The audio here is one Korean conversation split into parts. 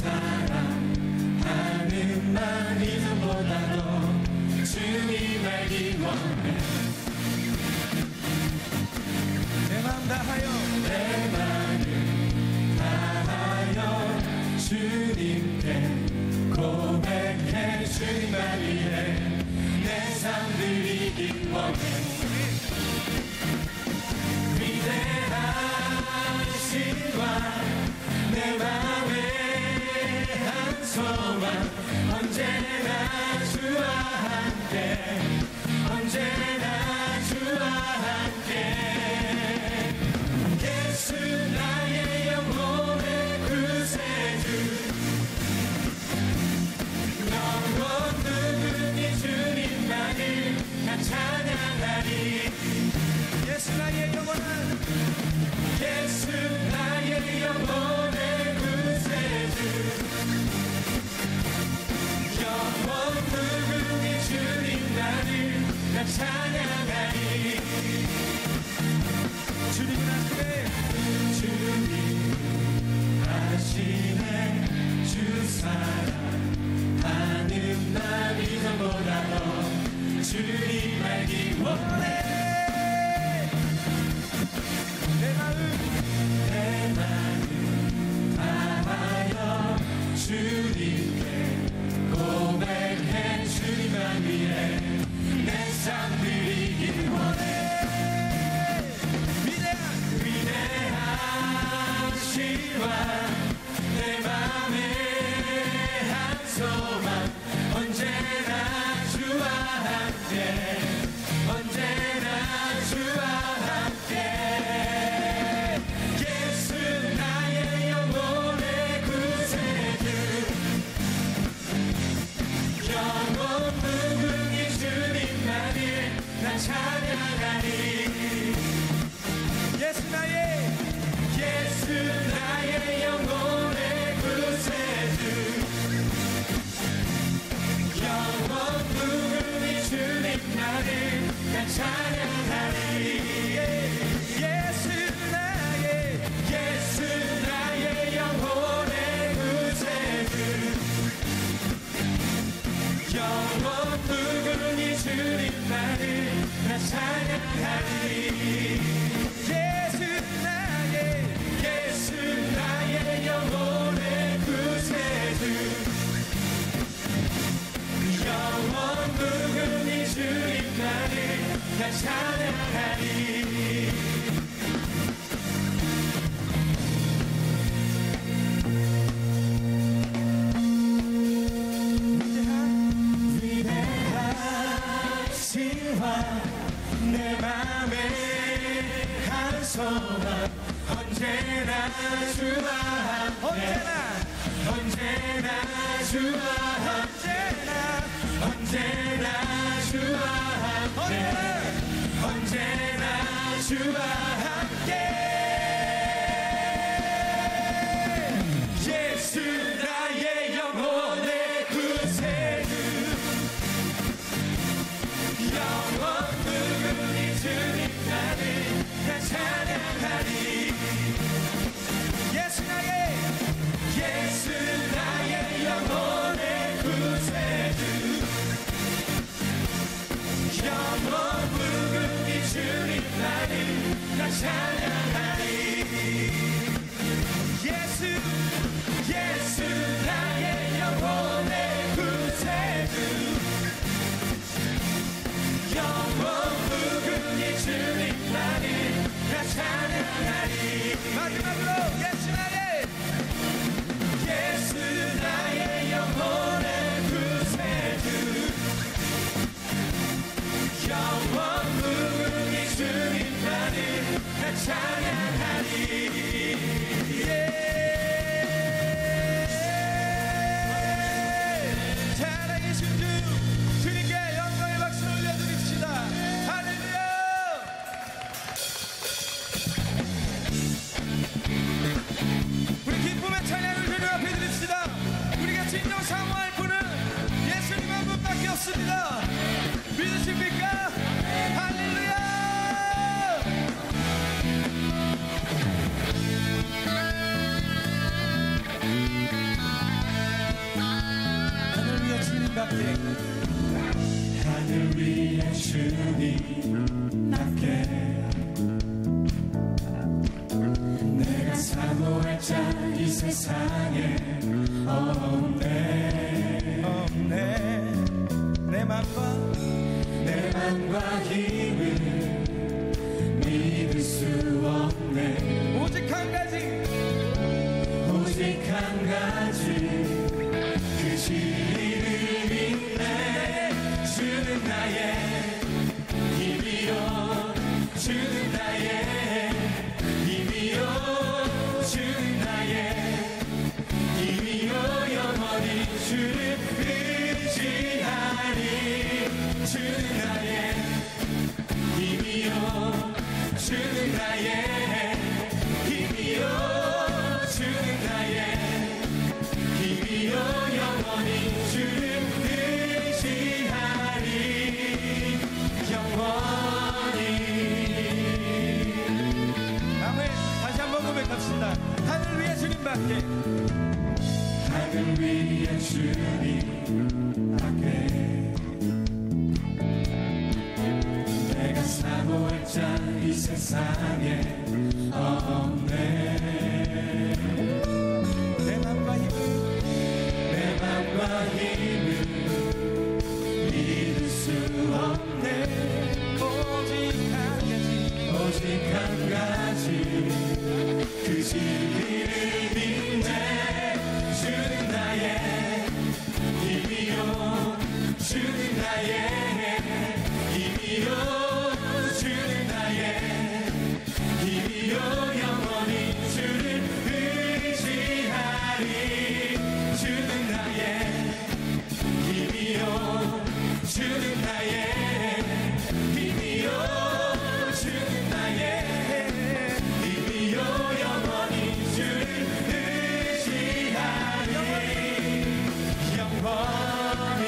사랑하는 날 이전보다도 주님 알기 원해. 내 맘 다하여 내 맘을 다하여 주님께 고백해. 주님만 위해 내 삶 드리기 원해. 위대하신 내 맘의 한 소망, 언제나 주와 함께, 언제나 주와 함께. 예수 나의 영혼의 구세주, 영원 누구니 주님만을 난 찬양하리. 예수 나의 영혼은, 예수 나의 영혼의 구세주, 영원 누구니 주님 나를 난 찬양하리. 주님은 하시네, 주님 하시네. 주 사랑하는 날 이전보다도 주님 알기 원해. 내 마음 다하여 주님께 고백해. 주님만 위해 내 삶 드리기 원해. 위대하신 내 맘의 한 소망, 언제나 주와 함께, 언제나 주와 함께. 예수 나의 영혼의 구세주, 영원 누구니 주님 나를 난 찬양하리. 예수 나의 영혼의 구세주, 영원 누구니 주님 나를 난 찬양하리. 예수 나의 영혼의 구세주, 영원 누구니 주님 나를 난 찬양하리. 위대하신 내 맘의 한 소망, 언제나 주와 함께, 언제나 주와 함께, 언제나 주와 함께, 언제나 주와 함께. 예수 나의 영혼의 구세주, 영원 누구니 주님 나를 난 찬양하리. 예수 나의 영혼의 구세주, 영원 누구니 주님 나를 난 찬양하리. 예수 나의 영혼의 구세주, 영원 누구니 주님 나를 난 찬양하리. 마지막으로 예수 나의 영혼의 구세주, 영원 누구니 주님 나를 난 찬양하리. 살아계신 주, 주님께 영광의 박수를 올려드립시다. 할렐루야. 우리 기쁨의 찬양을 주님 앞에 드립시다. 우리가 진정 사모할 분은 예수님 한 분밖에 없습니다. 믿으십니까? 할렐루야. 주님답게 내가 사모할 자 이 세상에 없네 내 맘과 힘을 믿을 수 없네 오직 한 가지 그 진리를 믿네 주는 나의 힘이요 주는 나의 힘이요 주는 나의 힘이요 영원히 주를 의지하리 주는 나의 힘이요 주는 나의 힘이요 주는 나의 힘이요 영원히 주를 의지하리 영원히 아멘. 다시 한번 고백합시다. 하늘 위에 주님밖에 하늘 위에 주님밖에 내가 사모할 자 이 세상에 없네 내 맘과 힘을 믿을 수 없네 오직 한 가지 그 진리를 믿네 주는 나의 힘이요 주는 나의 힘이요 주는 나의 힘이요 영원히 주를 의지하리 주는 나의 힘이요 주는 나의 힘이요 주는 나의 힘이요 영원히 주를 의지하리 영원히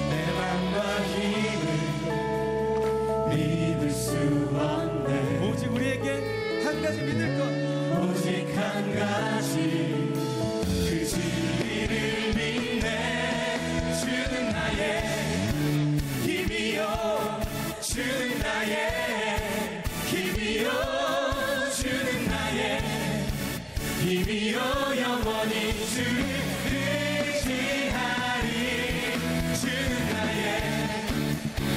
내 맘과 힘을 믿을 수 없네 오직 우리에게 한 가지 믿을 것 오직 한 가지 그 진리를 믿네 주는 나의 힘이요 주는 나의 힘이요 주는 나의 힘이요 영원히 주를 의지하리 주는 나의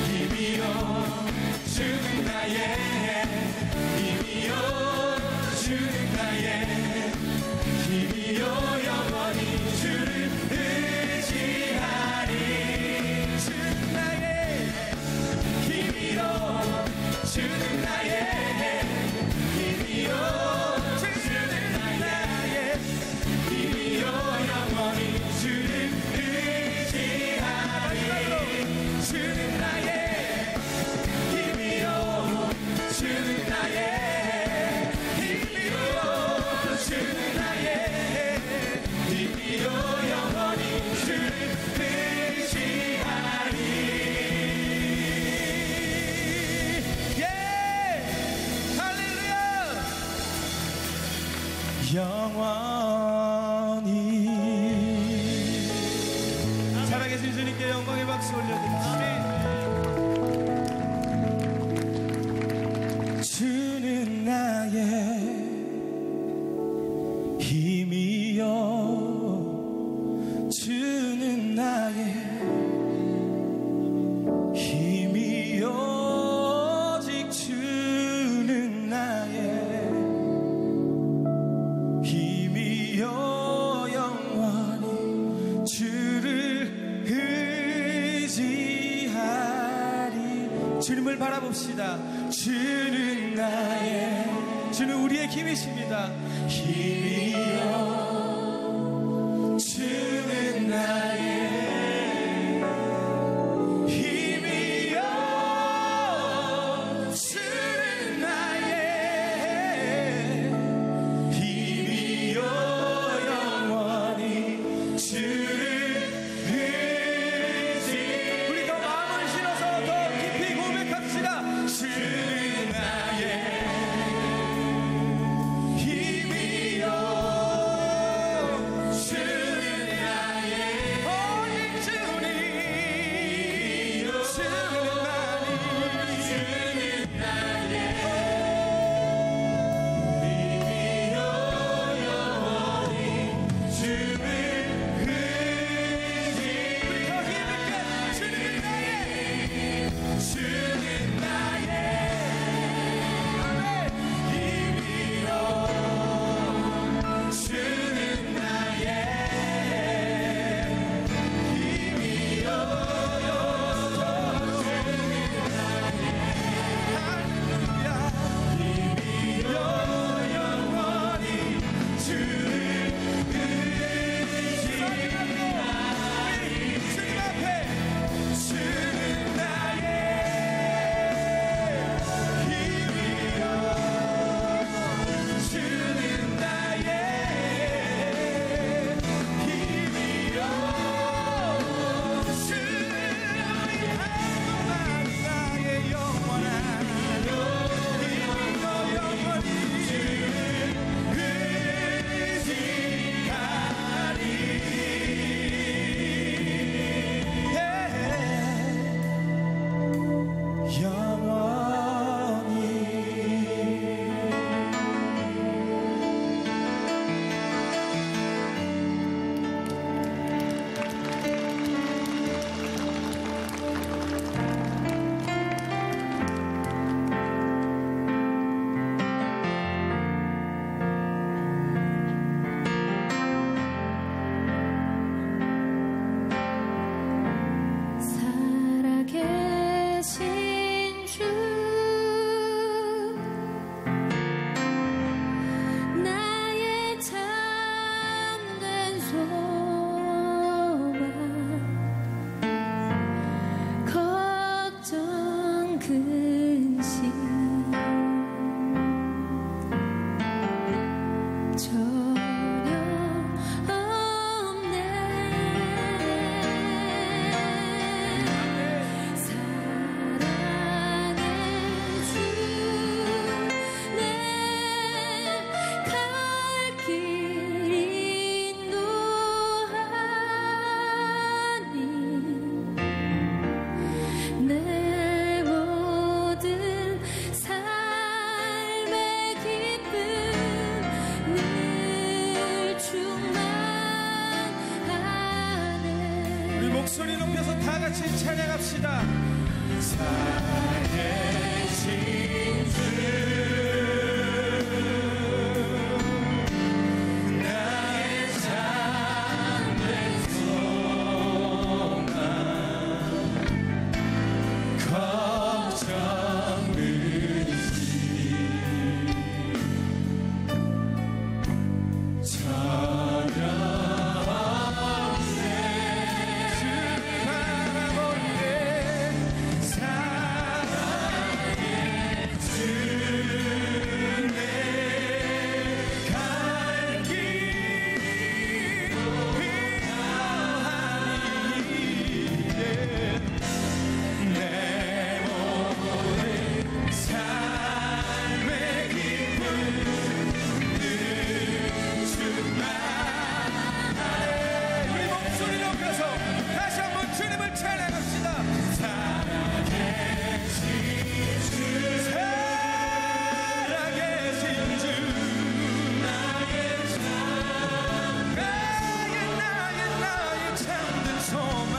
힘이요 주는 나의 힘이요 주는 나의 힘이요 영원히 주를 의지하리 주는 나의 힘이요 주는 나의 힘이요 주는 나의 힘이요 영원히 주를 의지하리 주는 나의 힘이요 주는 나의 힘이요 주는 나의 힘이요 영원히 주를 의지하리 예 할렐루야 영원히 살아계신 주님께 영광의 박수 올려드립니다. 주는 나의 힘이요 주는 나의 힘이요 오직 주는 나의 힘이요 영원히 주를 의지하리 주님을 바라봅시다. 주는 나의 주는 우리의 힘이십니다. 힘이요 주는 나의 힘이요 주는 나의 힘이요 영원히 주를 의지 우리 더 마음을 실어서 더 깊이 고백합시다. 주는 나의 힘이요 찬양합시다. 살아계신 주 나의 삶의 소망 걱정 의심 전혀 없네 주 바라보네 사랑의 주 내 갈 길이 필요하니 내 모든 삶의 기쁨 늘 주만 우리 목소리 높여서 다시 한번 주님을 찬양합시다. 살아계신 주 살아계신 주 나의 삶 나의 참된 소망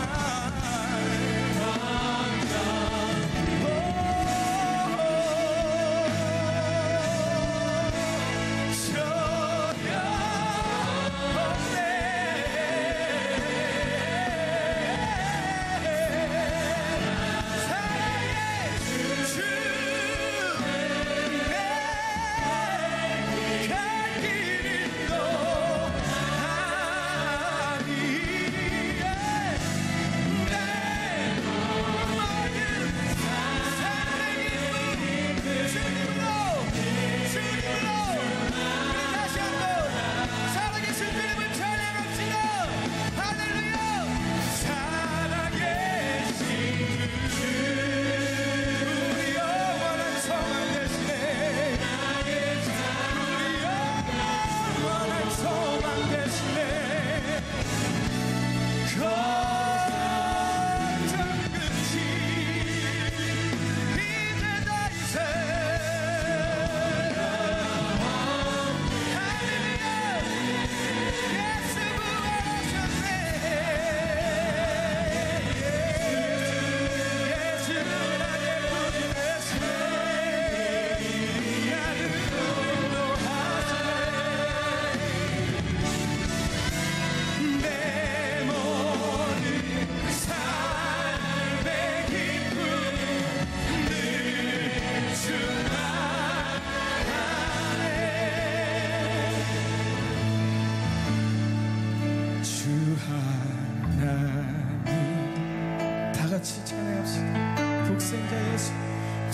같이 찬양합시다. 독생자 예수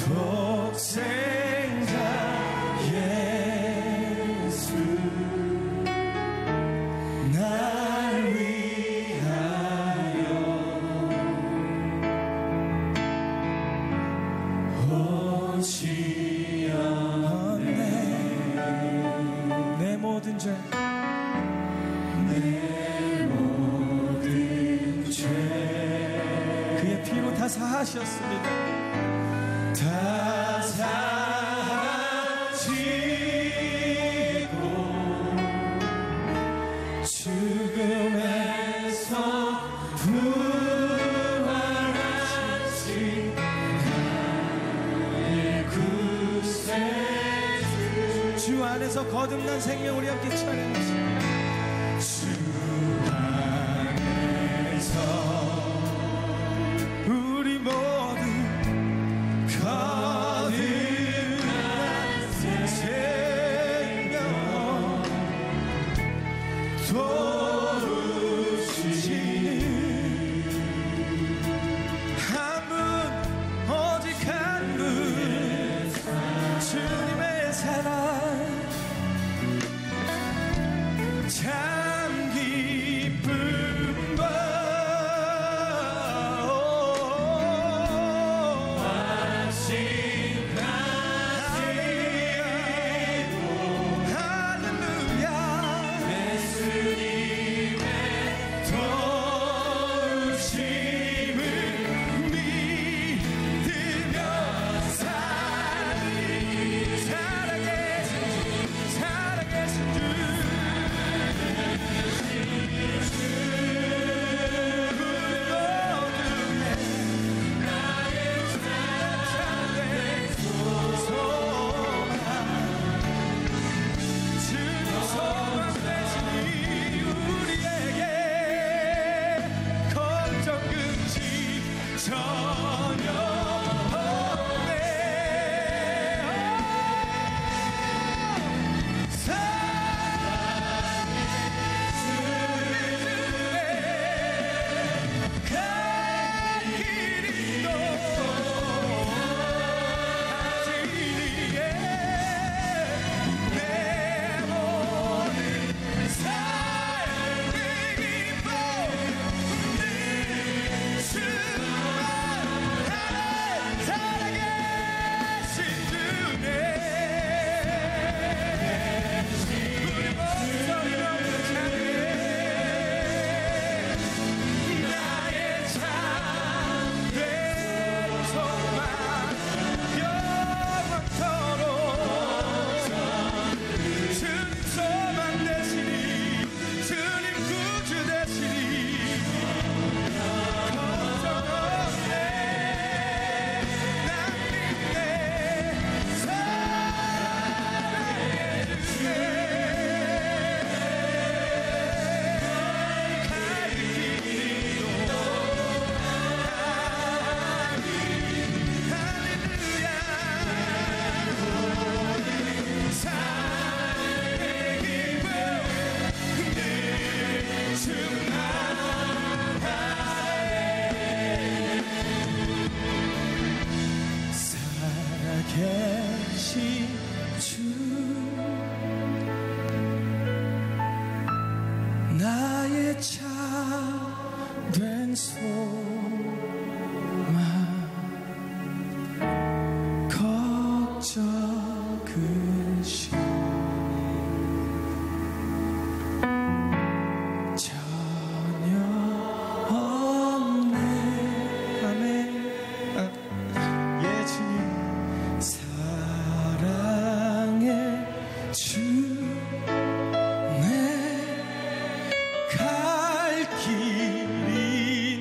독생자 예수 날 위하여 오시었네 내 모든 죄 그의 피로 다 사하셨습니다. 다 사지고 죽음에서 부활하신 나의 구세주 주 안에서 거듭난 생명 우리 함께 찬양합시다. 주 안에서 우리 모두 거듭난 생명 도우시니 한 분 오직 한 분 주님의 사랑 계신 주 나의 참된 소망 걱정으시 전혀 없네. 아멘. 예 주님 사랑의 주 내 갈 길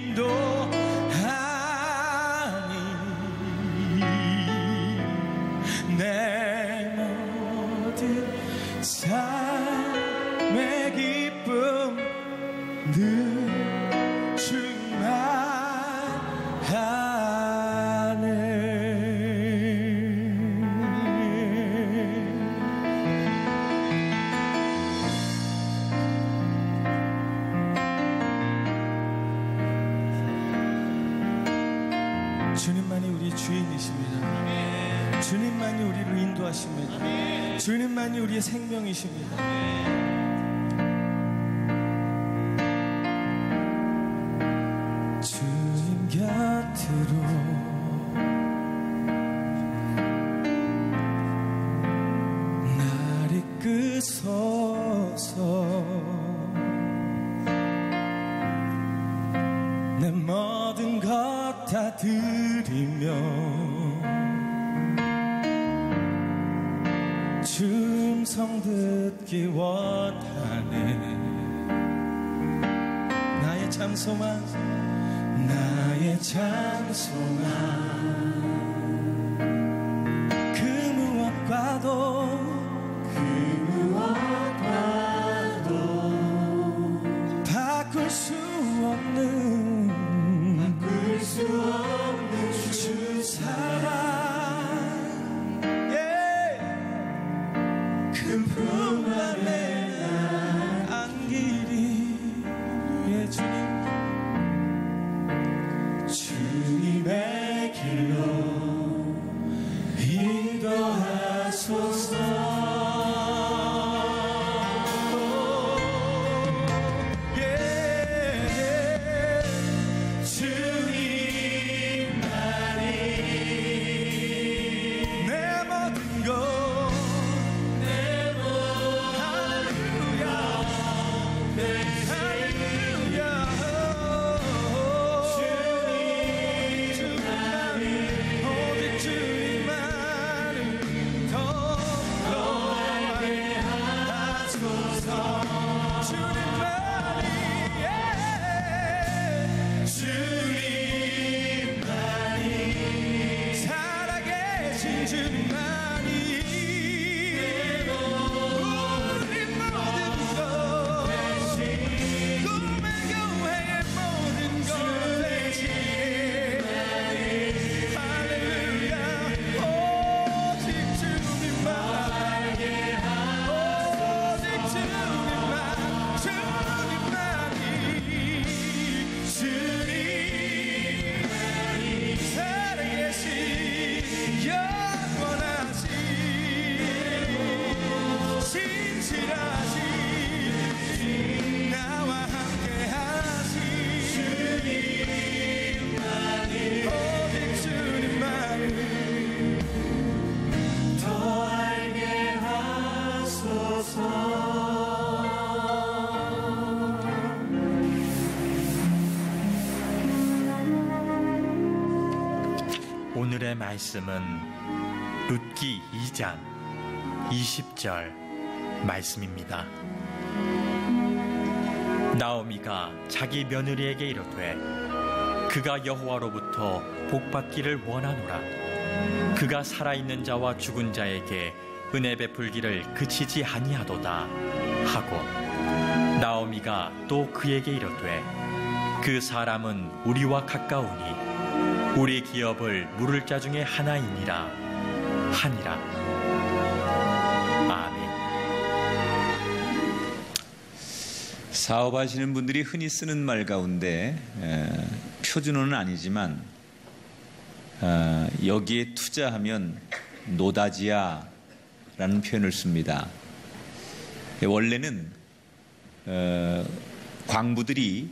인도하니 내 모든 삶의 기쁨 늘 충만하네. 주님만이 우리 주인이십니다. 주님만이 우리를 인도하십니다. 주님만이 우리의 생명이십니다. 주님 곁으로 날 이끄소서. 내 모든 것 다 드리며 음성 듣기 원하네. 나의 참소만 나의 참소만 그 무엇과도 바꿀 수 없는 주 사랑 그 품 안에 날 안기리. 예 주님의 길로 인도하소서. 오늘의 말씀은 룻기 2장 20절 말씀입니다. 나오미가 자기 며느리에게 이르되 그가 여호와로부터 복받기를 원하노라. 그가 살아있는 자와 죽은 자에게 은혜 베풀기를 그치지 아니하도다 하고, 나오미가 또 그에게 이르되 그 사람은 우리와 가까우니 우리 기업을 물을 자 중에 하나이니라 하니라. 아멘. 사업하시는 분들이 흔히 쓰는 말 가운데 표준어는 아니지만 여기에 투자하면 노다지야 라는 표현을 씁니다. 원래는 광부들이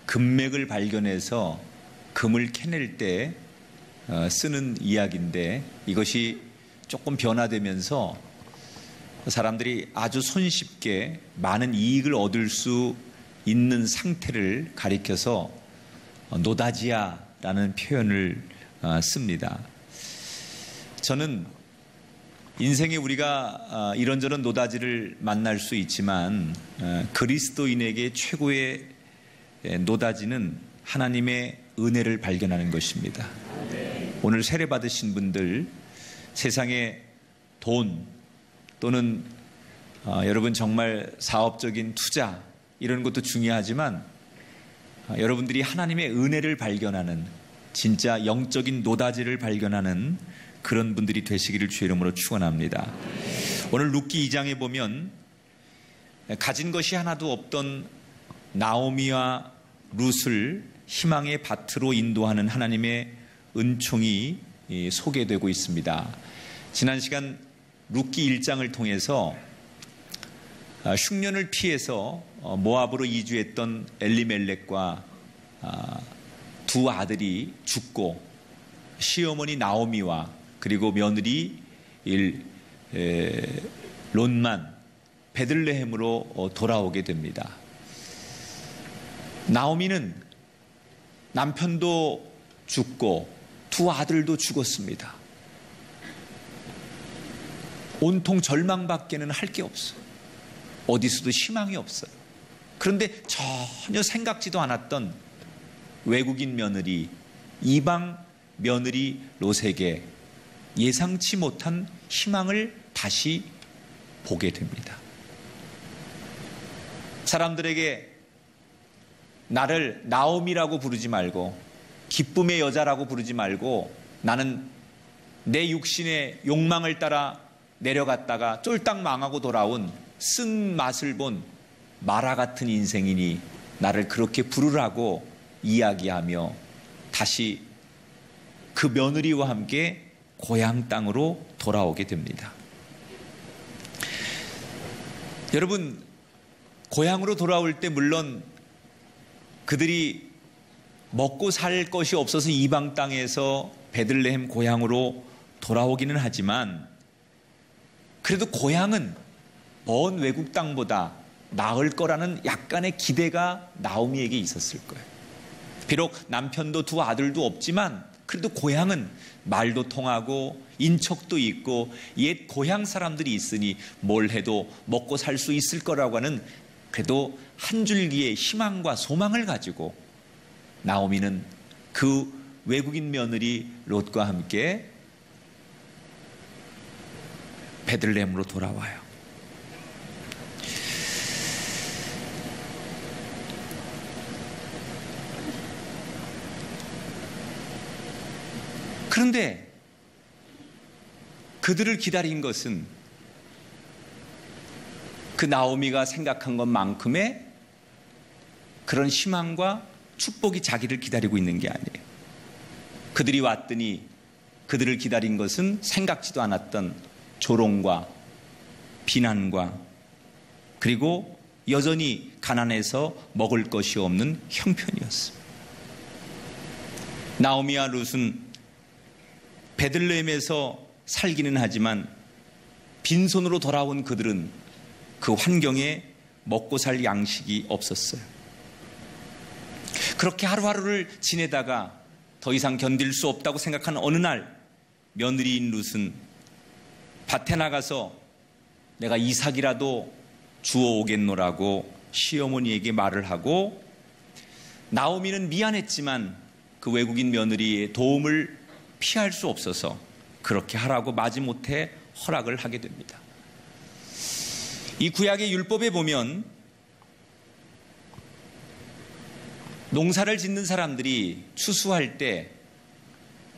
금맥을 발견해서 금을 캐낼 때 쓰는 이야기인데, 이것이 조금 변화되면서 사람들이 아주 손쉽게 많은 이익을 얻을 수 있는 상태를 가리켜서 노다지야라는 표현을 씁니다. 저는 인생에 우리가 이런저런 노다지를 만날 수 있지만 그리스도인에게 최고의 노다지는 하나님의 은혜를 발견하는 것입니다. 오늘 세례 받으신 분들, 세상에 돈 또는 여러분 정말 사업적인 투자 이런 것도 중요하지만 여러분들이 하나님의 은혜를 발견하는, 진짜 영적인 노다지를 발견하는 그런 분들이 되시기를 주의 이름으로 축원합니다. 오늘 룻기 2장에 보면 가진 것이 하나도 없던 나오미와 룻을 희망의 밭으로 인도하는 하나님의 은총이 소개되고 있습니다. 지난 시간 룻기 1장을 통해서 흉년을 피해서 모압으로 이주했던 엘리멜렉과 두 아들이 죽고 시어머니 나오미와 그리고 며느리 롯만 베들레헴으로 돌아오게 됩니다. 나오미는 남편도 죽고 두 아들도 죽었습니다. 온통 절망밖에는 할 게 없어요. 어디서도 희망이 없어요. 그런데 전혀 생각지도 않았던 외국인 며느리, 이방 며느리 롯에게 예상치 못한 희망을 다시 보게 됩니다. 사람들에게 나를 나오미라고 부르지 말고, 기쁨의 여자라고 부르지 말고, 나는 내 육신의 욕망을 따라 내려갔다가 쫄딱 망하고 돌아온 쓴 맛을 본 마라 같은 인생이니 나를 그렇게 부르라고 이야기하며 다시 그 며느리와 함께 고향 땅으로 돌아오게 됩니다. 여러분, 고향으로 돌아올 때 물론 그들이 먹고 살 것이 없어서 이방 땅에서 베들레헴 고향으로 돌아오기는 하지만, 그래도 고향은 먼 외국 땅보다 나을 거라는 약간의 기대가 나오미에게 있었을 거예요. 비록 남편도 두 아들도 없지만 그래도 고향은 말도 통하고 인척도 있고 옛 고향 사람들이 있으니 뭘 해도 먹고 살 수 있을 거라고 하는 그래도 한 줄기의 희망과 소망을 가지고 나오미는 그 외국인 며느리 롯과 함께 베들레헴으로 돌아와요. 그런데 그들을 기다린 것은 그 나오미가 생각한 것만큼의 그런 희망과 축복이 자기를 기다리고 있는 게 아니에요. 그들이 왔더니 그들을 기다린 것은 생각지도 않았던 조롱과 비난과 그리고 여전히 가난해서 먹을 것이 없는 형편이었습니다. 나오미와 룻은 베들레헴에서 살기는 하지만 빈손으로 돌아온 그들은 그 환경에 먹고 살 양식이 없었어요. 그렇게 하루하루를 지내다가 더 이상 견딜 수 없다고 생각하는 어느 날 며느리인 룻은 밭에 나가서 내가 이삭이라도 주워오겠노라고 시어머니에게 말을 하고, 나오미는 미안했지만 그 외국인 며느리의 도움을 피할 수 없어서 그렇게 하라고 마지못해 허락을 하게 됩니다. 이 구약의 율법에 보면 농사를 짓는 사람들이 추수할 때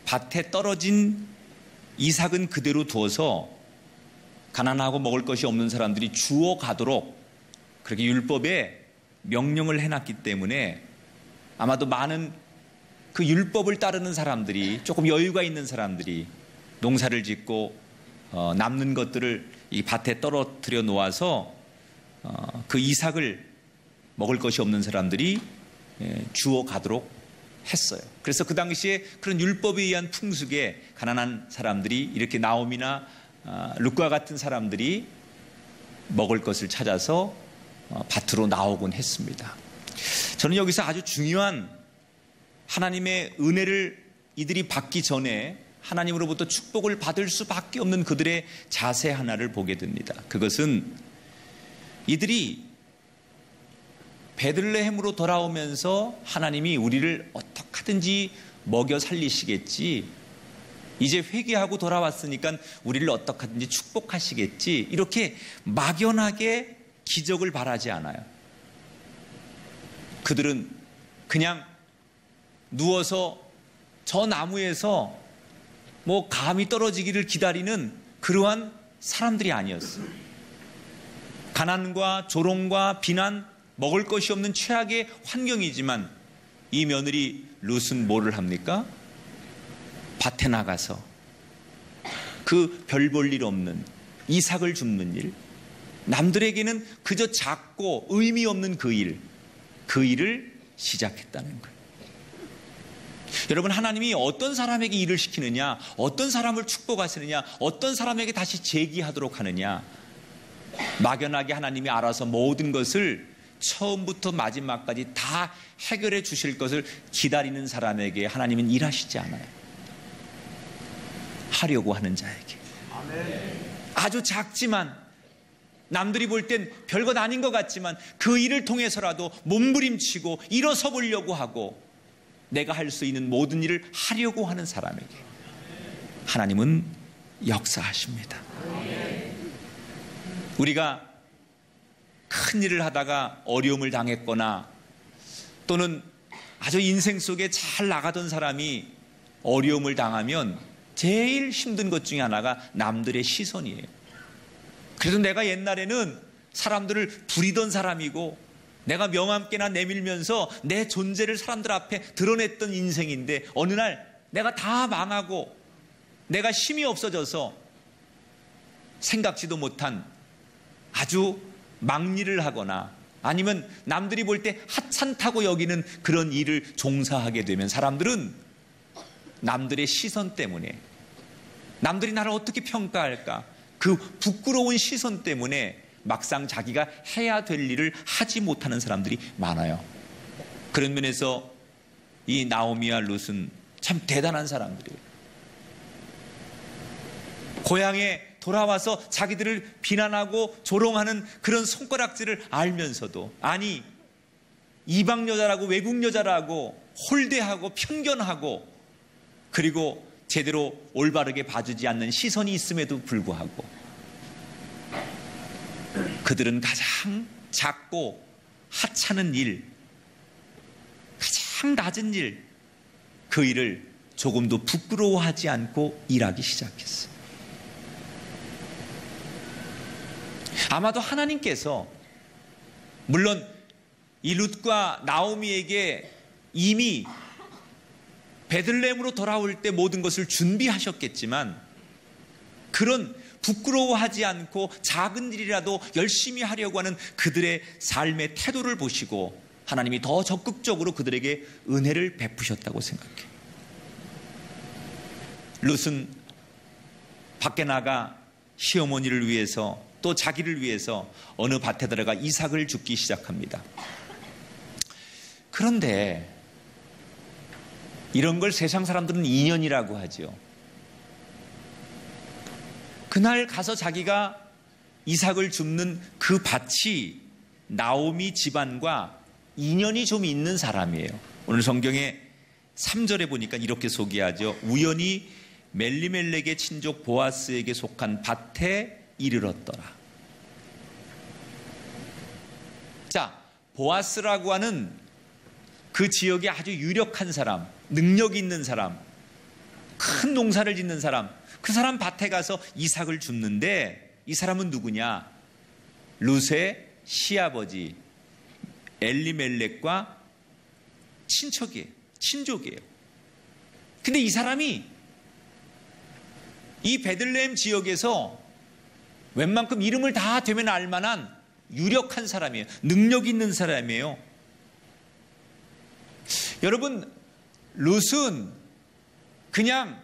밭에 떨어진 이삭은 그대로 두어서 가난하고 먹을 것이 없는 사람들이 주워 가도록 그렇게 율법에 명령을 해놨기 때문에 아마도 많은 그 율법을 따르는 사람들이, 조금 여유가 있는 사람들이 농사를 짓고 남는 것들을 이 밭에 떨어뜨려 놓아서 그 이삭을 먹을 것이 없는 사람들이 주워 가도록 했어요. 그래서 그 당시에 그런 율법에 의한 풍습에 가난한 사람들이 이렇게 나옴이나 룻과 같은 사람들이 먹을 것을 찾아서 밭으로 나오곤 했습니다. 저는 여기서 아주 중요한 하나님의 은혜를 이들이 받기 전에 하나님으로부터 축복을 받을 수밖에 없는 그들의 자세 하나를 보게 됩니다. 그것은 이들이 베들레헴으로 돌아오면서 하나님이 우리를 어떻게 하든지 먹여 살리시겠지, 이제 회개하고 돌아왔으니까 우리를 어떻게 하든지 축복하시겠지, 이렇게 막연하게 기적을 바라지 않아요. 그들은 그냥 누워서 저 나무에서 뭐 감이 떨어지기를 기다리는 그러한 사람들이 아니었어요. 가난과 조롱과 비난, 먹을 것이 없는 최악의 환경이지만 이 며느리 룻은 뭐를 합니까? 밭에 나가서 그 별 볼 일 없는 이삭을 줍는 일, 남들에게는 그저 작고 의미 없는 그 일을 시작했다는 거예요. 여러분, 하나님이 어떤 사람에게 일을 시키느냐, 어떤 사람을 축복하시느냐, 어떤 사람에게 다시 제기하도록 하느냐, 막연하게 하나님이 알아서 모든 것을 처음부터 마지막까지 다 해결해 주실 것을 기다리는 사람에게 하나님은 일하시지 않아요. 하려고 하는 자에게. 아주 작지만, 남들이 볼 땐 별것 아닌 것 같지만 그 일을 통해서라도 몸부림치고 일어서 보려고 하고 내가 할 수 있는 모든 일을 하려고 하는 사람에게 하나님은 역사하십니다. 우리가 큰 일을 하다가 어려움을 당했거나 또는 아주 인생 속에 잘 나가던 사람이 어려움을 당하면 제일 힘든 것 중에 하나가 남들의 시선이에요. 그래서 내가 옛날에는 사람들을 부리던 사람이고 내가 명함께나 내밀면서 내 존재를 사람들 앞에 드러냈던 인생인데 어느 날 내가 다 망하고 내가 힘이 없어져서 생각지도 못한 아주 막일을 하거나 아니면 남들이 볼 때 하찮다고 여기는 그런 일을 종사하게 되면 사람들은 남들의 시선 때문에, 남들이 나를 어떻게 평가할까, 그 부끄러운 시선 때문에 막상 자기가 해야 될 일을 하지 못하는 사람들이 많아요. 그런 면에서 이 나오미와 룻은 참 대단한 사람들이에요. 고향에 돌아와서 자기들을 비난하고 조롱하는 그런 손가락질을 알면서도, 아니 이방 여자라고 외국 여자라고 홀대하고 편견하고 그리고 제대로 올바르게 봐주지 않는 시선이 있음에도 불구하고 그들은 가장 작고 하찮은 일, 가장 낮은 일, 그 일을 조금도 부끄러워하지 않고 일하기 시작했어요. 아마도 하나님께서 물론 이 룻과 나오미에게 이미 베들레헴으로 돌아올 때 모든 것을 준비하셨겠지만 그런 부끄러워하지 않고 작은 일이라도 열심히 하려고 하는 그들의 삶의 태도를 보시고 하나님이 더 적극적으로 그들에게 은혜를 베푸셨다고 생각해요. 룻은 밖에 나가 시어머니를 위해서 또 자기를 위해서 어느 밭에 들어가 이삭을 줍기 시작합니다. 그런데 이런 걸 세상 사람들은 인연이라고 하죠. 그날 가서 자기가 이삭을 줍는 그 밭이 나오미 집안과 인연이 좀 있는 사람이에요. 오늘 성경에 3절에 보니까 이렇게 소개하죠. 우연히 멜리멜렉의 친족 보아스에게 속한 밭에 이르렀더라. 자, 보아스라고 하는 그 지역에 아주 유력한 사람, 능력 있는 사람, 큰 농사를 짓는 사람, 그 사람 밭에 가서 이삭을 줍는데 이 사람은 누구냐? 룻의 시아버지 엘리멜렉과 친족이에요. 근데 이 사람이 이 베들레헴 지역에서 웬만큼 이름을 다 되면 알만한 유력한 사람이에요. 능력 있는 사람이에요. 여러분, 룻은 그냥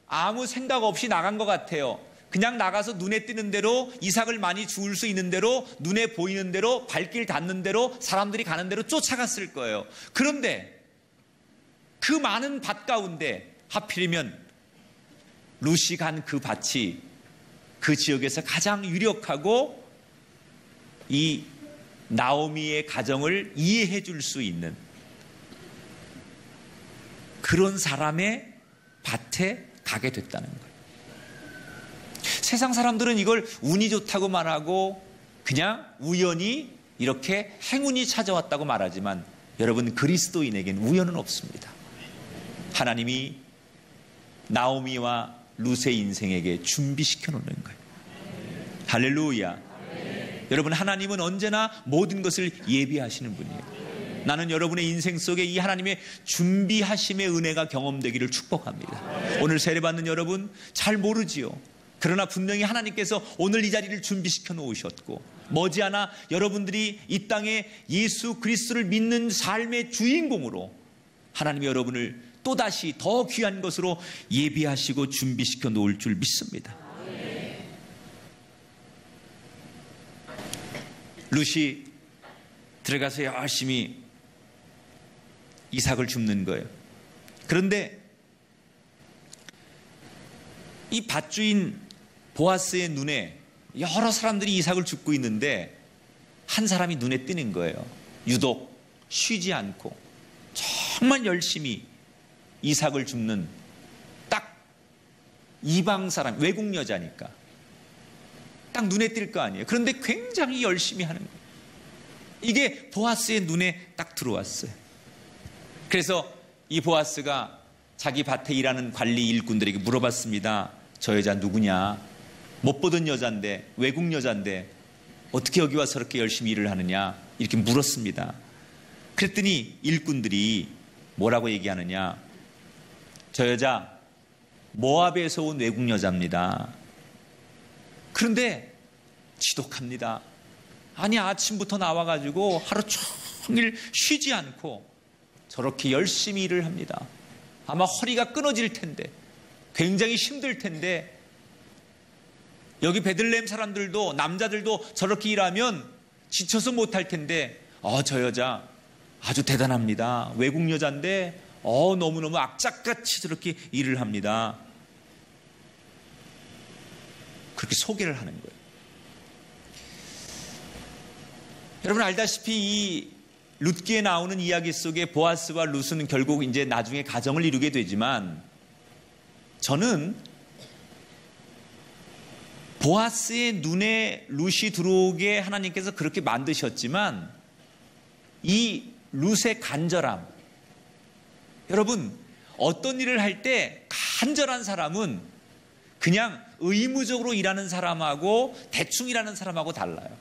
아무 생각 없이 나간 것 같아요. 그냥 나가서 눈에 띄는 대로, 이삭을 많이 주울 수 있는 대로, 눈에 보이는 대로, 발길 닿는 대로, 사람들이 가는 대로 쫓아갔을 거예요. 그런데 그 많은 밭 가운데 하필이면 룻이 간 그 밭이 그 지역에서 가장 유력하고 이 나오미의 가정을 이해해 줄 수 있는 그런 사람의 밭에 가게 됐다는 거예요. 세상 사람들은 이걸 운이 좋다고 말하고 그냥 우연히 이렇게 행운이 찾아왔다고 말하지만 여러분, 그리스도인에게는 우연은 없습니다. 하나님이 나오미와 룻의 인생에게 준비시켜 놓는 거예요. 할렐루야. 여러분, 하나님은 언제나 모든 것을 예비하시는 분이에요. 나는 여러분의 인생 속에 이 하나님의 준비하심의 은혜가 경험되기를 축복합니다. 오늘 세례받는 여러분 잘 모르지요. 그러나 분명히 하나님께서 오늘 이 자리를 준비시켜 놓으셨고 머지않아 여러분들이 이 땅에 예수 그리스도를 믿는 삶의 주인공으로 하나님이 여러분을 또다시 더 귀한 것으로 예비하시고 준비시켜 놓을 줄 믿습니다. 룻이 들어가서 열심히 이삭을 줍는 거예요. 그런데 이 밭주인 보아스의 눈에 여러 사람들이 이삭을 줍고 있는데 한 사람이 눈에 띄는 거예요. 유독 쉬지 않고 정말 열심히 이삭을 줍는 딱 이방 사람, 외국 여자니까 딱 눈에 띌 거 아니에요. 그런데 굉장히 열심히 하는 거예요. 이게 보아스의 눈에 딱 들어왔어요. 그래서 이 보아스가 자기 밭에 일하는 관리 일꾼들에게 물어봤습니다. 저 여자 누구냐? 못 보던 여잔데, 외국 여잔데 어떻게 여기 와서 그렇게 열심히 일을 하느냐? 이렇게 물었습니다. 그랬더니 일꾼들이 뭐라고 얘기하느냐? 저 여자 모압에서 온 외국 여자입니다. 그런데 지독합니다. 아니, 아침부터 나와가지고 하루 종일 쉬지 않고 저렇게 열심히 일을 합니다. 아마 허리가 끊어질 텐데, 굉장히 힘들 텐데, 여기 베들레헴 사람들도, 남자들도 저렇게 일하면 지쳐서 못할 텐데, 저 여자 아주 대단합니다. 외국 여자인데 너무너무 악착같이 저렇게 일을 합니다. 그렇게 소개를 하는 거예요. 여러분 알다시피 이 룻기에 나오는 이야기 속에 보아스와 룻은 결국 이제 나중에 가정을 이루게 되지만, 저는 보아스의 눈에 룻이 들어오게 하나님께서 그렇게 만드셨지만 이 룻의 간절함, 여러분 어떤 일을 할 때 간절한 사람은 그냥 의무적으로 일하는 사람하고 대충 일하는 사람하고 달라요.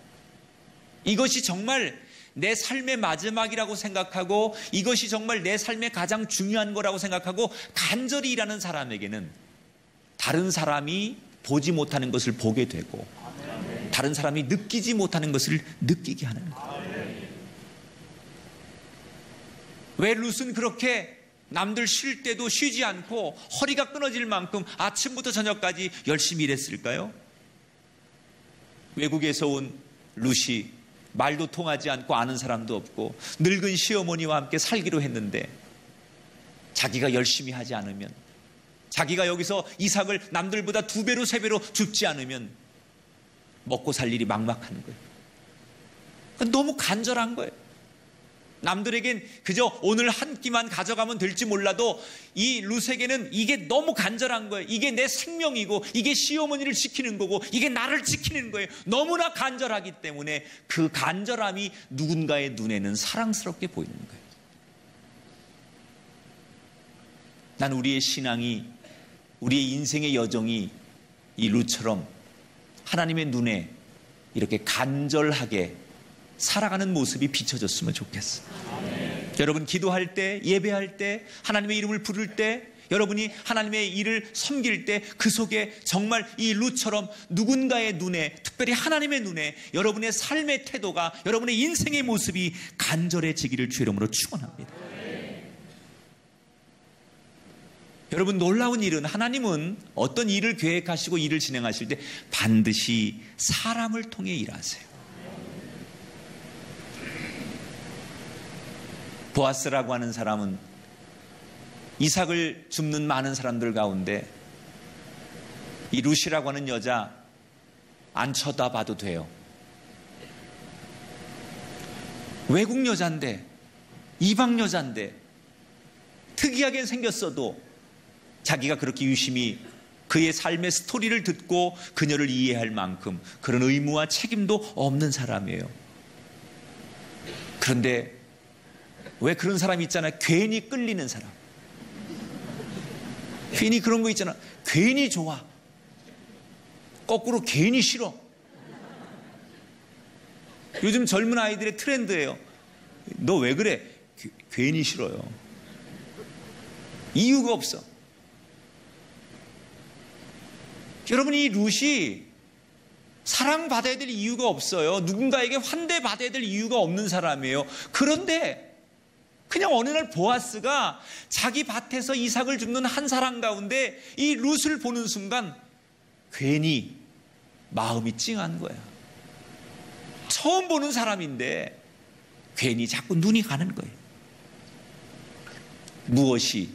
이것이 정말 내 삶의 마지막이라고 생각하고 이것이 정말 내 삶의 가장 중요한 거라고 생각하고 간절히 일하는 사람에게는 다른 사람이 보지 못하는 것을 보게 되고 다른 사람이 느끼지 못하는 것을 느끼게 하는 거예요. 왜 룻은 그렇게 남들 쉴 때도 쉬지 않고 허리가 끊어질 만큼 아침부터 저녁까지 열심히 일했을까요? 외국에서 온 룻이 말도 통하지 않고 아는 사람도 없고 늙은 시어머니와 함께 살기로 했는데 자기가 열심히 하지 않으면, 자기가 여기서 이삭을 남들보다 2배로 3배로 줍지 않으면 먹고 살 일이 막막한 거예요. 너무 간절한 거예요. 남들에겐 그저 오늘 한 끼만 가져가면 될지 몰라도 이 룻에게는 이게 너무 간절한 거예요. 이게 내 생명이고 이게 시어머니를 지키는 거고 이게 나를 지키는 거예요. 너무나 간절하기 때문에 그 간절함이 누군가의 눈에는 사랑스럽게 보이는 거예요. 난 우리의 신앙이, 우리의 인생의 여정이 이 룻처럼 하나님의 눈에 이렇게 간절하게 살아가는 모습이 비춰졌으면 좋겠어요. 여러분 기도할 때, 예배할 때, 하나님의 이름을 부를 때 여러분이 하나님의 일을 섬길 때 그 속에 정말 이 룻처럼 누군가의 눈에, 특별히 하나님의 눈에 여러분의 삶의 태도가, 여러분의 인생의 모습이 간절해지기를 주 이름으로 축원합니다. 여러분, 놀라운 일은 하나님은 어떤 일을 계획하시고 일을 진행하실 때 반드시 사람을 통해 일하세요. 보아스라고 하는 사람은 이삭을 줍는 많은 사람들 가운데 이 룻이라고 하는 여자 안 쳐다봐도 돼요. 외국 여자인데, 이방 여자인데 특이하게 생겼어도 자기가 그렇게 유심히 그의 삶의 스토리를 듣고 그녀를 이해할 만큼 그런 의무와 책임도 없는 사람이에요. 그런데 왜 그런 사람이 있잖아요. 괜히 끌리는 사람. 괜히 그런 거 있잖아. 괜히 좋아. 거꾸로 괜히 싫어. 요즘 젊은 아이들의 트렌드예요. 너 왜 그래? 괜히 싫어요. 이유가 없어. 여러분, 이 룻이 사랑받아야 될 이유가 없어요. 누군가에게 환대받아야 될 이유가 없는 사람이에요. 그런데 그냥 어느 날 보아스가 자기 밭에서 이삭을 줍는 한 사람 가운데 이 룻을 보는 순간 괜히 마음이 찡한 거야. 처음 보는 사람인데 괜히 자꾸 눈이 가는 거예요. 무엇이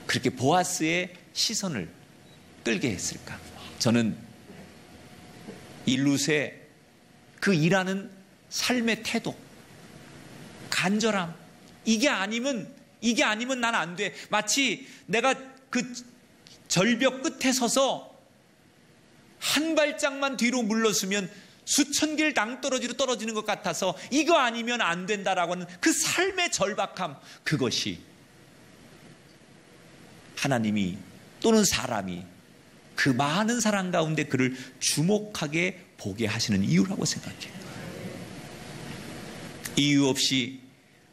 그렇게 보아스의 시선을 끌게 했을까? 저는 이 룻의 그 일하는 삶의 태도, 간절함, 이게 아니면 난 안 돼. 마치 내가 그 절벽 끝에 서서 한 발짝만 뒤로 물러서면 수천 개를 낭떠러지로 떨어지는 것 같아서 이거 아니면 안 된다라고 하는 그 삶의 절박함, 그것이 하나님이 또는 사람이 그 많은 사람 가운데 그를 주목하게 보게 하시는 이유라고 생각해요. 이유 없이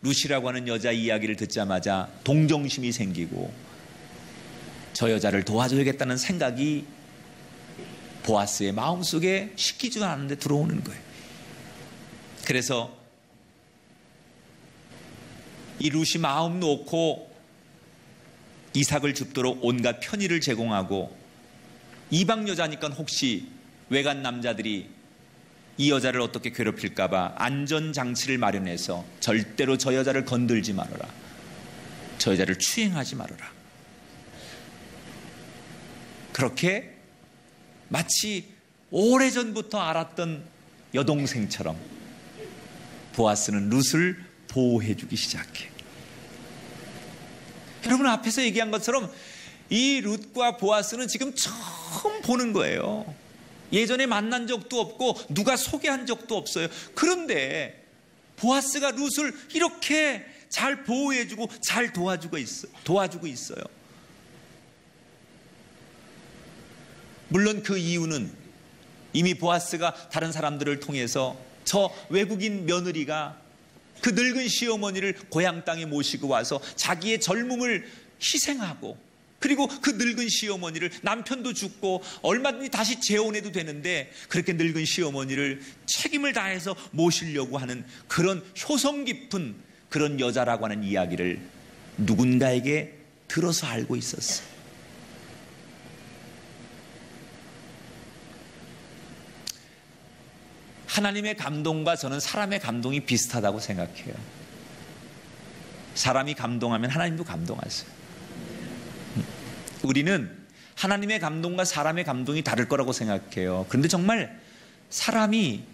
룻이라고 하는 여자 이야기를 듣자마자 동정심이 생기고 저 여자를 도와줘야겠다는 생각이 보아스의 마음속에 식히지도 않았는데 들어오는 거예요. 그래서 이 룻이 마음 놓고 이삭을 줍도록 온갖 편의를 제공하고, 이방 여자니까 혹시 외간 남자들이 이 여자를 어떻게 괴롭힐까봐 안전장치를 마련해서 절대로 저 여자를 건들지 말아라, 저 여자를 추행하지 말아라. 그렇게 마치 오래전부터 알았던 여동생처럼 보아스는 룻을 보호해주기 시작해. 여러분, 앞에서 얘기한 것처럼 이 룻과 보아스는 지금 처음 보는 거예요. 예전에 만난 적도 없고 누가 소개한 적도 없어요. 그런데 보아스가 룻을 이렇게 잘 보호해주고 잘 도와주고 있어요. 물론 그 이유는 이미 보아스가 다른 사람들을 통해서 저 외국인 며느리가 그 늙은 시어머니를 고향 땅에 모시고 와서 자기의 젊음을 희생하고, 그리고 그 늙은 시어머니를, 남편도 죽고 얼마든지 다시 재혼해도 되는데 그렇게 늙은 시어머니를 책임을 다해서 모시려고 하는 그런 효성 깊은 그런 여자라고 하는 이야기를 누군가에게 들어서 알고 있었어요. 하나님의 감동과 저는 사람의 감동이 비슷하다고 생각해요. 사람이 감동하면 하나님도 감동하세요. 우리는 하나님의 감동과 사람의 감동이 다를 거라고 생각해요. 그런데 정말 사람이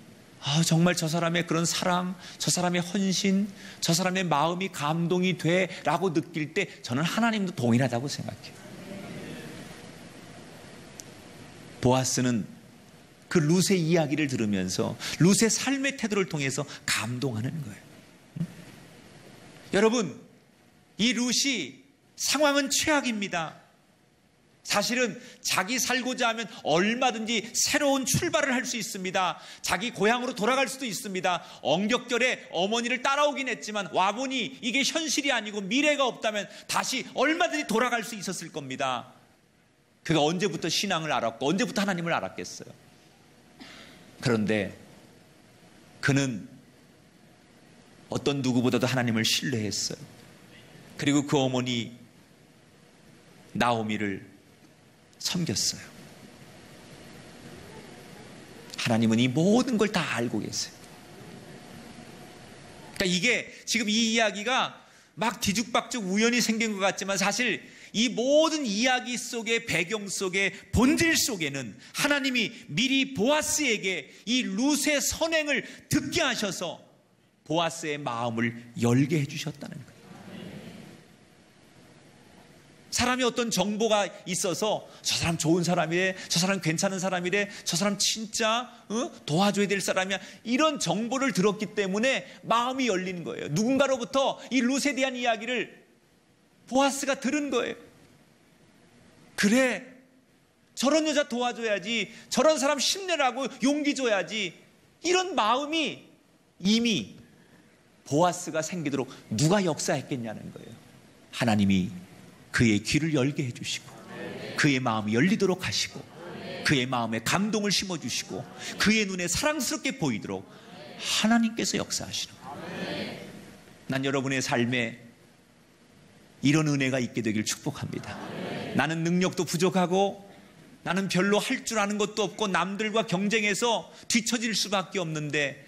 정말 저 사람의 그런 사랑, 저 사람의 헌신, 저 사람의 마음이 감동이 돼 라고 느낄 때 저는 하나님도 동일하다고 생각해요. 보아스는 그 룻의 이야기를 들으면서 룻의 삶의 태도를 통해서 감동하는 거예요. 여러분, 이 룻이 상황은 최악입니다. 사실은 자기 살고자 하면 얼마든지 새로운 출발을 할 수 있습니다. 자기 고향으로 돌아갈 수도 있습니다. 엉격결에 어머니를 따라오긴 했지만 와보니 이게 현실이 아니고 미래가 없다면 다시 얼마든지 돌아갈 수 있었을 겁니다. 그가 언제부터 신앙을 알았고 언제부터 하나님을 알았겠어요. 그런데 그는 어떤 누구보다도 하나님을 신뢰했어요. 그리고 그 어머니 나오미를 섬겼어요. 하나님은 이 모든 걸 다 알고 계세요. 그러니까 이게 지금 이 이야기가 막 뒤죽박죽 우연히 생긴 것 같지만 사실 이 모든 이야기 속의 배경 속의 본질 속에는 하나님이 미리 보아스에게 이 룻의 선행을 듣게 하셔서 보아스의 마음을 열게 해주셨다는 거예요. 사람이 어떤 정보가 있어서 저 사람 좋은 사람이래, 저 사람 괜찮은 사람이래, 저 사람 진짜 도와줘야 될 사람이야, 이런 정보를 들었기 때문에 마음이 열리는 거예요. 누군가로부터 이 룻에 대한 이야기를 보아스가 들은 거예요. 그래, 저런 여자 도와줘야지, 저런 사람 힘내라고 용기 줘야지, 이런 마음이 이미 보아스가 생기도록 누가 역사했겠냐는 거예요. 하나님이 그의 귀를 열게 해주시고 그의 마음이 열리도록 하시고 그의 마음에 감동을 심어주시고 그의 눈에 사랑스럽게 보이도록 하나님께서 역사하시는 거예요. 난 여러분의 삶에 이런 은혜가 있게 되길 축복합니다. 나는 능력도 부족하고 나는 별로 할 줄 아는 것도 없고 남들과 경쟁해서 뒤처질 수밖에 없는데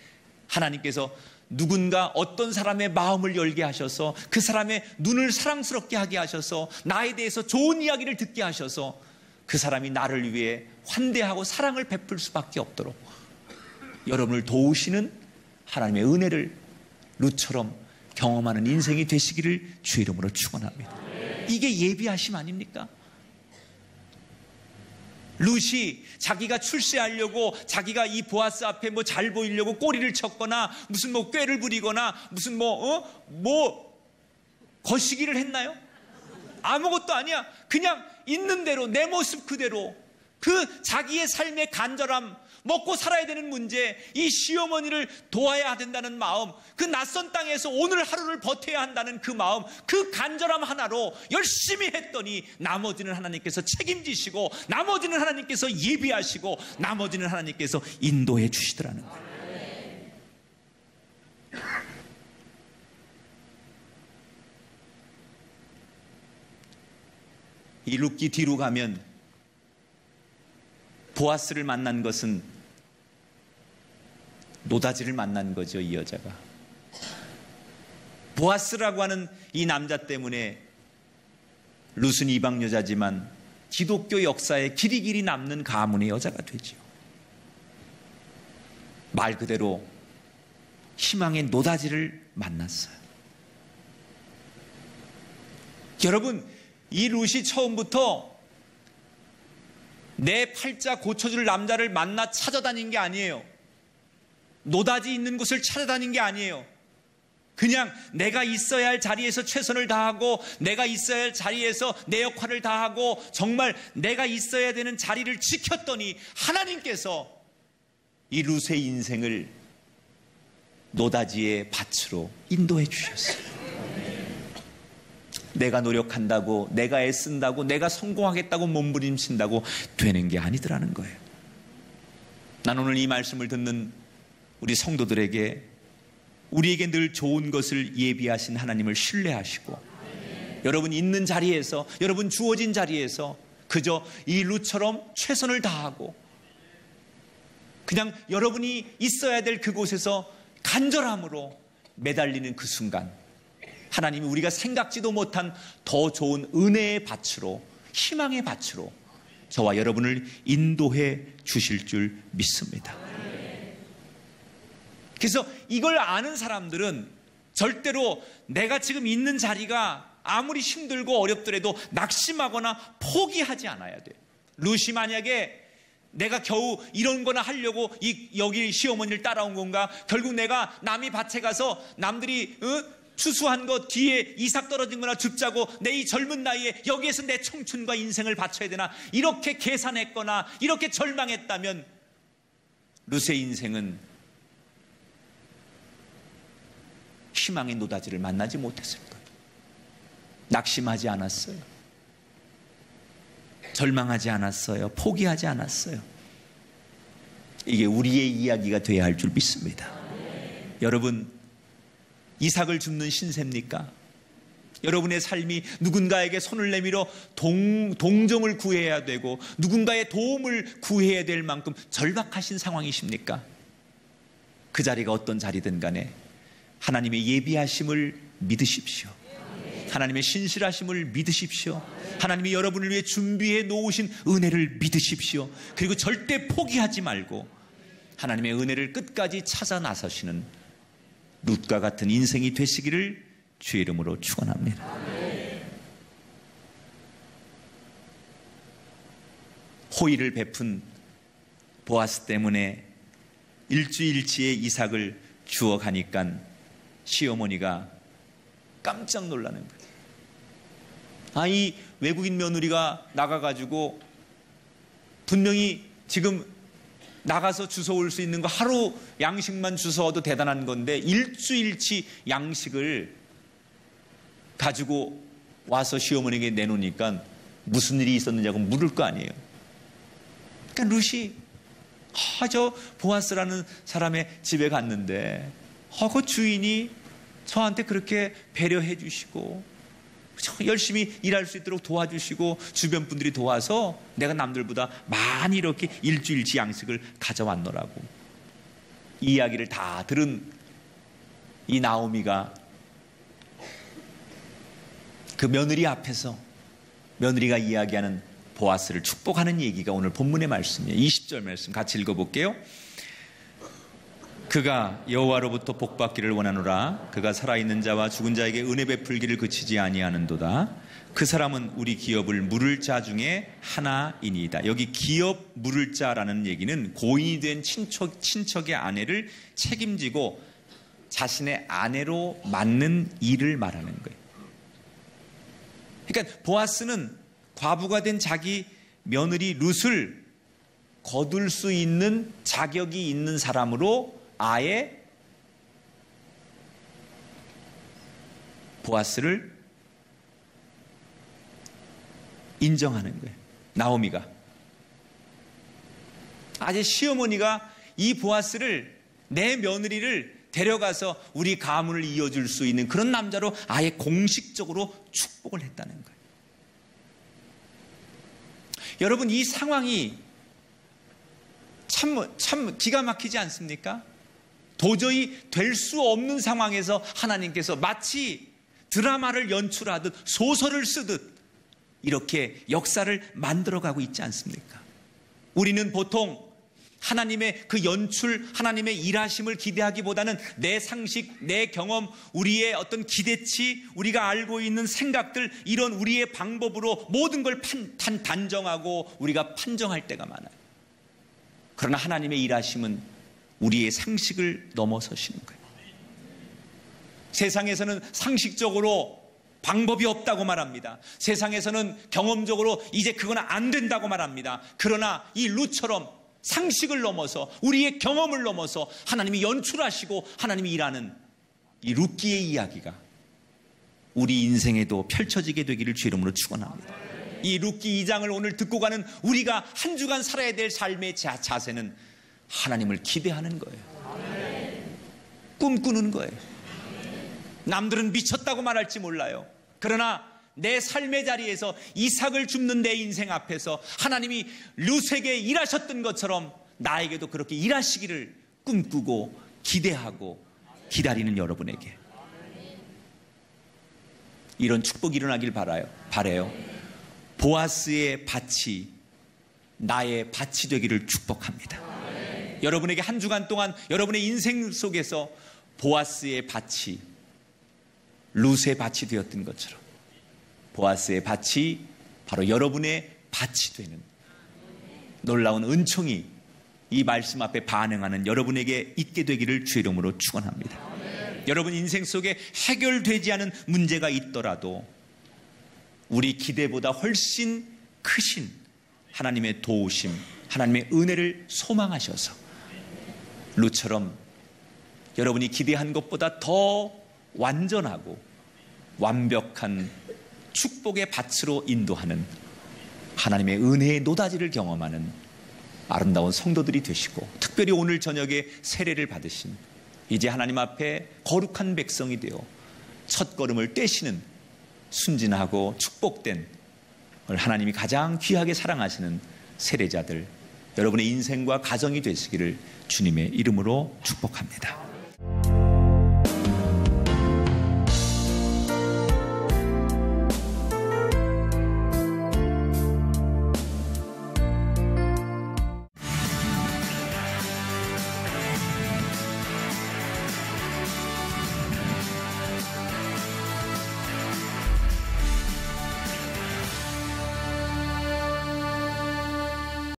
하나님께서 누군가 어떤 사람의 마음을 열게 하셔서 그 사람의 눈을 사랑스럽게 하게 하셔서 나에 대해서 좋은 이야기를 듣게 하셔서 그 사람이 나를 위해 환대하고 사랑을 베풀 수밖에 없도록 여러분을 도우시는 하나님의 은혜를 룻처럼 경험하는 인생이 되시기를 주의 이름으로 축원합니다. 이게 예비하심 아닙니까? 룻이 자기가 출세하려고 자기가 이 보아스 앞에 뭐 잘 보이려고 꼬리를 쳤거나 무슨 뭐 꾀를 부리거나 무슨 뭐 거시기를 했나요? 아무것도 아니야. 그냥 있는 대로 내 모습 그대로 그 자기의 삶의 간절함, 먹고 살아야 되는 문제, 이 시어머니를 도와야 된다는 마음, 그 낯선 땅에서 오늘 하루를 버텨야 한다는 그 마음, 그 간절함 하나로 열심히 했더니 나머지는 하나님께서 책임지시고 나머지는 하나님께서 예비하시고 나머지는 하나님께서 인도해 주시더라는 거예요. 이 룻기 뒤로 가면 보아스를 만난 것은 노다지를 만난 거죠. 이 여자가 보아스라고 하는 이 남자 때문에 룻은 이방 여자지만 기독교 역사에 길이 남는 가문의 여자가 되죠. 말 그대로 희망의 노다지를 만났어요. 여러분, 이 룻이 처음부터 내 팔자 고쳐줄 남자를 만나 찾아다닌 게 아니에요. 노다지 있는 곳을 찾아다닌 게 아니에요. 그냥 내가 있어야 할 자리에서 최선을 다하고 내가 있어야 할 자리에서 내 역할을 다하고 정말 내가 있어야 되는 자리를 지켰더니 하나님께서 이 룻의 인생을 노다지의 밭으로 인도해 주셨어요. 내가 노력한다고, 내가 애쓴다고, 내가 성공하겠다고 몸부림친다고 되는 게 아니더라는 거예요. 난 오늘 이 말씀을 듣는 우리 성도들에게 우리에게 늘 좋은 것을 예비하신 하나님을 신뢰하시고 여러분 있는 자리에서, 여러분 주어진 자리에서 그저 이 룻처럼 최선을 다하고 그냥 여러분이 있어야 될 그곳에서 간절함으로 매달리는 그 순간 하나님이 우리가 생각지도 못한 더 좋은 은혜의 밭으로, 희망의 밭으로 저와 여러분을 인도해 주실 줄 믿습니다. 그래서 이걸 아는 사람들은 절대로 내가 지금 있는 자리가 아무리 힘들고 어렵더라도 낙심하거나 포기하지 않아야 돼요. 룻이 만약에 내가 겨우 이런 거나 하려고 여기 시어머니를 따라온 건가? 결국 내가 남이 밭에 가서 남들이 추수한 것 뒤에 이삭 떨어진 거나 줍자고 내 이 젊은 나이에 여기에서 내 청춘과 인생을 바쳐야 되나 이렇게 계산했거나 이렇게 절망했다면 룻의 인생은 희망의 노다지를 만나지 못했을 거예요. 낙심하지 않았어요. 절망하지 않았어요. 포기하지 않았어요. 이게 우리의 이야기가 되어야 할 줄 믿습니다. 여러분, 이삭을 줍는 신세입니까? 여러분의 삶이 누군가에게 손을 내밀어 동정을 구해야 되고 누군가의 도움을 구해야 될 만큼 절박하신 상황이십니까? 그 자리가 어떤 자리든 간에 하나님의 예비하심을 믿으십시오. 하나님의 신실하심을 믿으십시오. 하나님이 여러분을 위해 준비해 놓으신 은혜를 믿으십시오. 그리고 절대 포기하지 말고 하나님의 은혜를 끝까지 찾아 나서시는 룻과 같은 인생이 되시기를 주의 이름으로 축원합니다. 호의를 베푼 보아스 때문에 일주일치의 이삭을 주워 가니까 시어머니가 깜짝 놀라는 거예요. 이 외국인 며느리가 나가가지고 분명히 지금 나가서 주워올 수 있는 거 하루 양식만 주워와도 대단한 건데 일주일치 양식을 가지고 와서 시어머니에게 내놓으니까 무슨 일이 있었느냐고 물을 거 아니에요. 그러니까 룻이 저 보아스라는 사람의 집에 갔는데 그 주인이 저한테 그렇게 배려해 주시고 열심히 일할 수 있도록 도와주시고 주변 분들이 도와서 내가 남들보다 많이 이렇게 일주일치 양식을 가져왔노라고. 이 이야기를 다 들은 이 나오미가 그 며느리 앞에서 며느리가 이야기하는 보아스를 축복하는 얘기가 오늘 본문의 말씀이에요. 20절 말씀 같이 읽어볼게요. 그가 여호와로부터 복받기를 원하노라. 그가 살아있는 자와 죽은 자에게 은혜 베풀기를 그치지 아니하는도다. 그 사람은 우리 기업을 물을 자 중에 하나이니이다. 여기 기업 물을 자라는 얘기는 고인이 된 친척의 아내를 책임지고 자신의 아내로 맞는 일을 말하는 거예요. 그러니까 보아스는 과부가 된 자기 며느리 룻을 거둘 수 있는 자격이 있는 사람으로 아예 보아스를 인정하는 거예요. 나오미가. 아재 시어머니가 이 보아스를 내 며느리를 데려가서 우리 가문을 이어줄 수 있는 그런 남자로 아예 공식적으로 축복을 했다는 거예요. 여러분, 이 상황이 참 기가 막히지 않습니까? 도저히 될 수 없는 상황에서 하나님께서 마치 드라마를 연출하듯 소설을 쓰듯 이렇게 역사를 만들어가고 있지 않습니까? 우리는 보통 하나님의 그 연출, 하나님의 일하심을 기대하기보다는 내 상식, 내 경험, 우리의 어떤 기대치, 우리가 알고 있는 생각들, 이런 우리의 방법으로 모든 걸 단정하고 우리가 판정할 때가 많아요. 그러나 하나님의 일하심은 우리의 상식을 넘어서시는 거예요. 세상에서는 상식적으로 방법이 없다고 말합니다. 세상에서는 경험적으로 이제 그건 안 된다고 말합니다. 그러나 이 룻처럼 상식을 넘어서 우리의 경험을 넘어서 하나님이 연출하시고 하나님이 일하는 이 룻기의 이야기가 우리 인생에도 펼쳐지게 되기를 주의 이름으로 축원합니다. 이 룻기 2장을 오늘 듣고 가는 우리가 한 주간 살아야 될 삶의 자세는 하나님을 기대하는 거예요. 꿈꾸는 거예요. 남들은 미쳤다고 말할지 몰라요. 그러나 내 삶의 자리에서 이삭을 줍는 내 인생 앞에서 하나님이 룻에게 일하셨던 것처럼 나에게도 그렇게 일하시기를 꿈꾸고 기대하고 기다리는 여러분에게 이런 축복이 일어나길 바라요. 보아스의 밭이 나의 밭이 되기를 축복합니다. 여러분에게 한 주간 동안 여러분의 인생 속에서 보아스의 밭이 룻의 밭이 되었던 것처럼 보아스의 밭이 바로 여러분의 밭이 되는 놀라운 은총이 이 말씀 앞에 반응하는 여러분에게 있게 되기를 주의 이름으로 축원합니다. 여러분 인생 속에 해결되지 않은 문제가 있더라도 우리 기대보다 훨씬 크신 하나님의 도우심, 하나님의 은혜를 소망하셔서 룻처럼 여러분이 기대한 것보다 더 완전하고 완벽한 축복의 밭으로 인도하는 하나님의 은혜의 노다지를 경험하는 아름다운 성도들이 되시고, 특별히 오늘 저녁에 세례를 받으신 이제 하나님 앞에 거룩한 백성이 되어 첫걸음을 떼시는 순진하고 축복된 하나님이 가장 귀하게 사랑하시는 세례자들, 여러분의 인생과 가정이 되시기를 주님의 이름으로 축복합니다.